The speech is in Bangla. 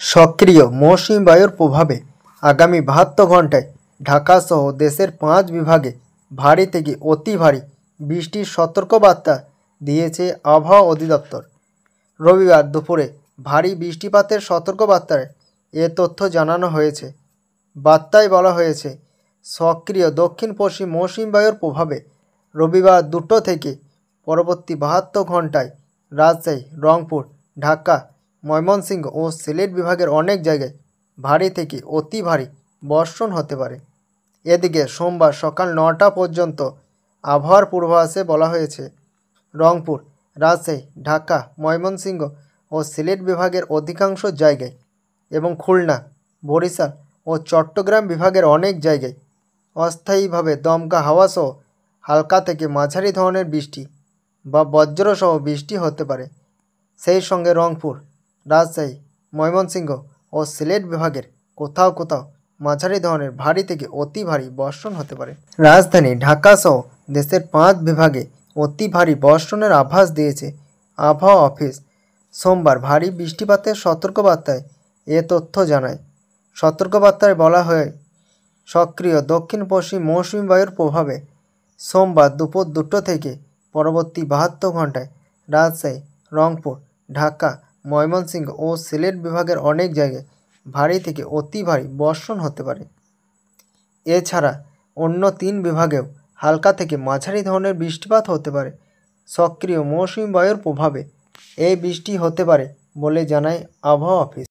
সক্রিয় মৌসুমী বায়ুর প্রভাবে আগামী 72 ঘন্টায় ঢাকাসহ দেশের 5 বিভাগে ভারী থেকে অতি ভারী বৃষ্টির সতর্কবার্তা দিয়েছে আবহাওয়া অধিদপ্তর। রবিবার দুপুরে ভারী বৃষ্টিপাতের সতর্কবার্তায় এ তথ্য জানানো হয়েছে। বার্তায় বলা হয়েছে, সক্রিয় দক্ষিণ পশ্চিম মৌসুমী বায়ুর প্রভাবে রবিবার 2টো থেকে পরবর্তী 72 ঘন্টায় রাজশাহী, রংপুর, ঢাকা, ময়মনসিংহ ও সিলেট বিভাগের অনেক জায়গায় ভারী থেকে অতি ভারী বর্ষণ হতে পারে। এদিকে সোমবার সকাল 9টা পর্যন্ত আবহাওয়ার পূর্বাভাসে বলা হয়েছে, রংপুর, রাজশাহী, ঢাকা, ময়মনসিংহ ও সিলেট বিভাগের অধিকাংশ জায়গায় এবং খুলনা, বরিশাল ও চট্টগ্রাম বিভাগের অনেক জায়গায় অস্থায়ীভাবে দমকা হাওয়াসহ হালকা থেকে মাঝারি ধরনের বৃষ্টি বা বজ্রসহ বৃষ্টি হতে পারে। সেই সঙ্গে রংপুর, রাজশাহী, ময়মনসিংহ ও সিলেট বিভাগের কোথাও কোথাও মাঝারি ধরনের ভারী থেকে অতি ভারী বর্ষণ হতে পারে। রাজধানী ঢাকাসহ দেশের 5 বিভাগে অতি ভারী বর্ষণের আভাস দিয়েছে আবহাওয়া অফিস। সোমবার ভারী বৃষ্টিপাতের সতর্কবার্তায় এ তথ্য জানায়। সতর্কবার্তায় বলা হয়, সক্রিয় দক্ষিণ পশ্চিম মৌসুমী বায়ুর প্রভাবে সোমবার দুপুর 2টো থেকে পরবর্তী 72 ঘন্টায় রাজশাহী, রংপুর, ঢাকা, ময়মনসিংহ ও সিলেট বিভাগের অনেক জায়গায় ভারী থেকে অতি ভারী বর্ষণ হতে পারে। এছাড়া অন্য 3 বিভাগেও হালকা থেকে মাঝারি ধরনের বৃষ্টিপাত হতে পারে। সক্রিয় মৌসুমী বায়ুর প্রভাবে এই বৃষ্টি হতে পারে বলে জানায় আবহাওয়া অফিস।